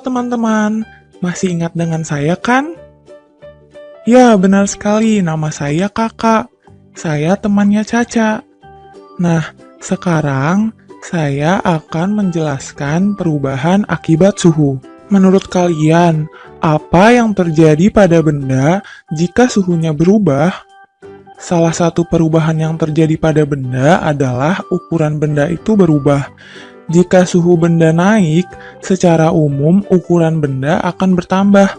teman-teman, masih ingat dengan saya kan? Ya, benar sekali, nama saya Kakak. Saya temannya Caca. Nah, sekarang saya akan menjelaskan perubahan akibat suhu. Menurut kalian, apa yang terjadi pada benda jika suhunya berubah? Salah satu perubahan yang terjadi pada benda adalah ukuran benda itu berubah. Jika suhu benda naik, secara umum ukuran benda akan bertambah.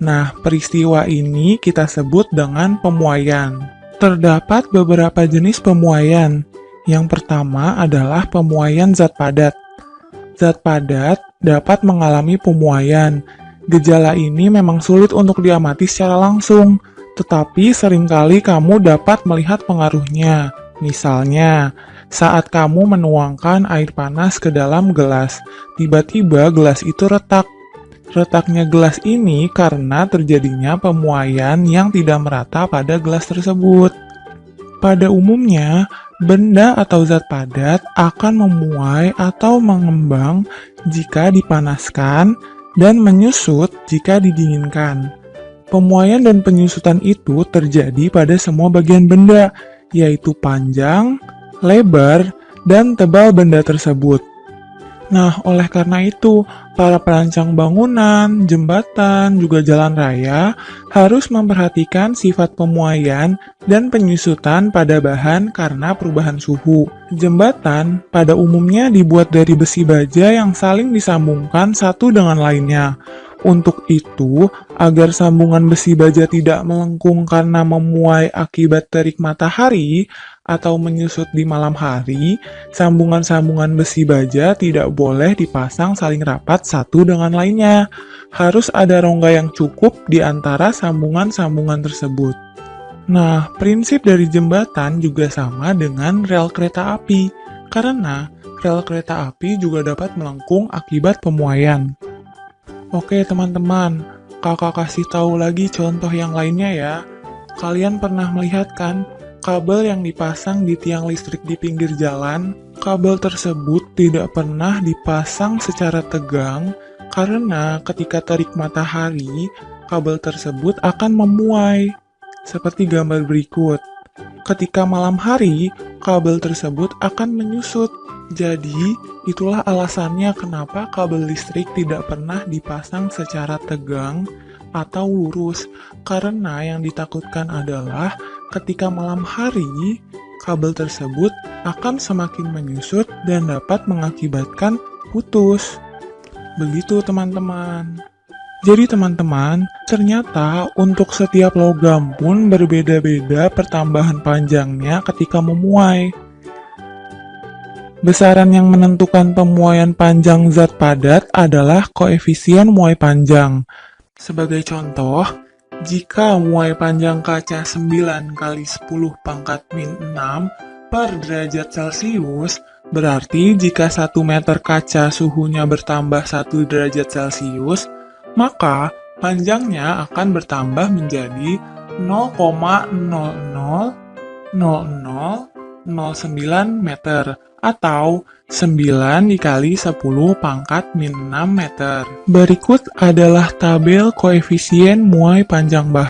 Nah, peristiwa ini kita sebut dengan pemuaian. Terdapat beberapa jenis pemuaian. Yang pertama adalah pemuaian zat padat. Zat padat dapat mengalami pemuaian. Gejala ini memang sulit untuk diamati secara langsung, tetapi seringkali kamu dapat melihat pengaruhnya. Misalnya, saat kamu menuangkan air panas ke dalam gelas, tiba-tiba gelas itu retak. Retaknya gelas ini karena terjadinya pemuaian yang tidak merata pada gelas tersebut. Pada umumnya, benda atau zat padat akan memuai atau mengembang jika dipanaskan dan menyusut jika didinginkan. Pemuaian dan penyusutan itu terjadi pada semua bagian benda, yaitu panjang, lebar, dan tebal benda tersebut. Nah, oleh karena itu, para perancang bangunan, jembatan, juga jalan raya harus memperhatikan sifat pemuaian dan penyusutan pada bahan karena perubahan suhu. Jembatan pada umumnya dibuat dari besi baja yang saling disambungkan satu dengan lainnya. Untuk itu, agar sambungan besi baja tidak melengkung karena memuai akibat terik matahari atau menyusut di malam hari, sambungan-sambungan besi baja tidak boleh dipasang saling rapat satu dengan lainnya. Harus ada rongga yang cukup di antara sambungan-sambungan tersebut. Nah, prinsip dari jembatan juga sama dengan rel kereta api, karena rel kereta api juga dapat melengkung akibat pemuaian. Oke teman-teman, kakak kasih tahu lagi contoh yang lainnya ya. Kalian pernah melihat kan kabel yang dipasang di tiang listrik di pinggir jalan? Kabel tersebut tidak pernah dipasang secara tegang karena ketika terik matahari, kabel tersebut akan memuai. Seperti gambar berikut. Ketika malam hari, kabel tersebut akan menyusut. Jadi, itulah alasannya kenapa kabel listrik tidak pernah dipasang secara tegang atau lurus. Karena yang ditakutkan adalah ketika malam hari, kabel tersebut akan semakin menyusut dan dapat mengakibatkan putus. Begitu teman-teman. Jadi teman-teman, ternyata untuk setiap logam pun berbeda-beda pertambahan panjangnya ketika memuai. Besaran yang menentukan pemuaian panjang zat padat adalah koefisien muai panjang. Sebagai contoh, jika muai panjang kaca 9 kali 10 pangkat min 6 per derajat Celcius, berarti jika 1 meter kaca suhunya bertambah 1 derajat Celcius, maka panjangnya akan bertambah menjadi 0,000009 meter atau 9 dikali 10 pangkat min 6 meter. Berikut adalah tabel koefisien muai panjang bahan.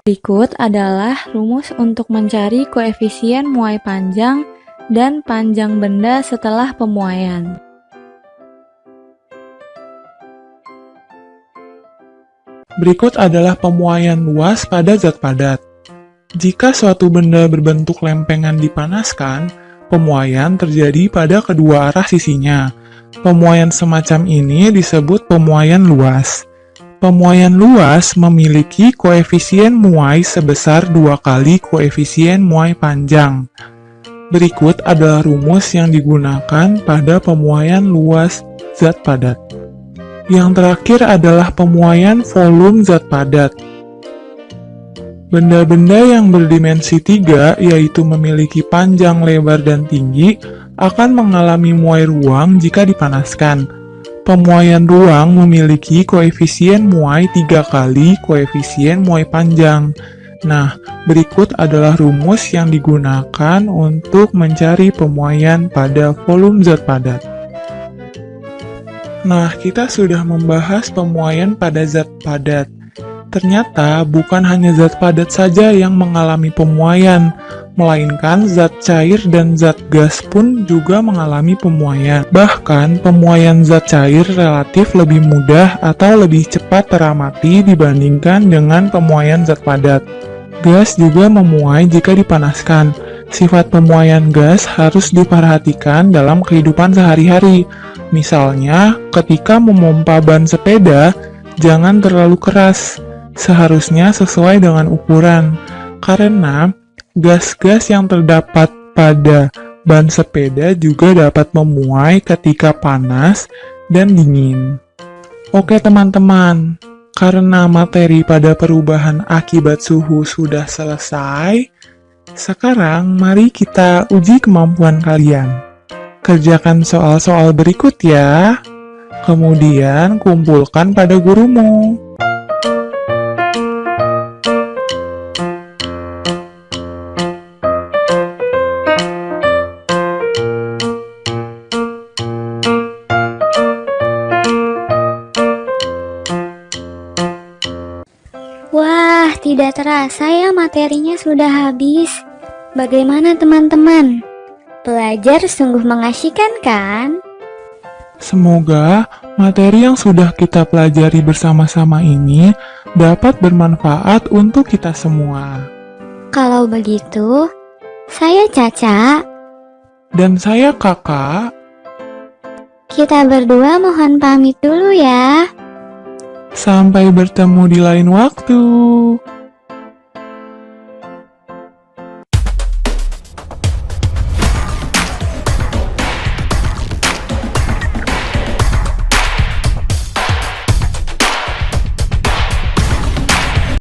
Berikut adalah rumus untuk mencari koefisien muai panjang dan panjang benda setelah pemuaian. Berikut adalah pemuaian luas pada zat padat. Jika suatu benda berbentuk lempengan dipanaskan, pemuaian terjadi pada kedua arah sisinya. Pemuaian semacam ini disebut pemuaian luas. Pemuaian luas memiliki koefisien muai sebesar 2 kali koefisien muai panjang. Berikut adalah rumus yang digunakan pada pemuaian luas zat padat. Yang terakhir adalah pemuaian volume zat padat. Benda-benda yang berdimensi 3, yaitu memiliki panjang, lebar, dan tinggi, akan mengalami muai ruang jika dipanaskan. Pemuaian ruang memiliki koefisien muai 3 kali koefisien muai panjang. Nah, berikut adalah rumus yang digunakan untuk mencari pemuaian pada volume zat padat. Nah, kita sudah membahas pemuaian pada zat padat. Ternyata bukan hanya zat padat saja yang mengalami pemuaian, melainkan zat cair dan zat gas pun juga mengalami pemuaian. Bahkan, pemuaian zat cair relatif lebih mudah atau lebih cepat teramati dibandingkan dengan pemuaian zat padat. Gas juga memuai jika dipanaskan. Sifat pemuaian gas harus diperhatikan dalam kehidupan sehari-hari. Misalnya, ketika memompa ban sepeda, jangan terlalu keras. Seharusnya sesuai dengan ukuran, karena gas-gas yang terdapat pada ban sepeda juga dapat memuai ketika panas dan dingin. Oke teman-teman, karena materi pada perubahan akibat suhu sudah selesai, sekarang mari kita uji kemampuan kalian. Kerjakan soal-soal berikut ya, kemudian kumpulkan pada gurumu. Wah, tidak terasa ya materinya sudah habis. Bagaimana teman-teman? Belajar sungguh mengasyikan kan? Semoga materi yang sudah kita pelajari bersama-sama ini dapat bermanfaat untuk kita semua. Kalau begitu, saya Caca. Dan saya Kakak. Kita berdua mohon pamit dulu ya. Sampai bertemu di lain waktu.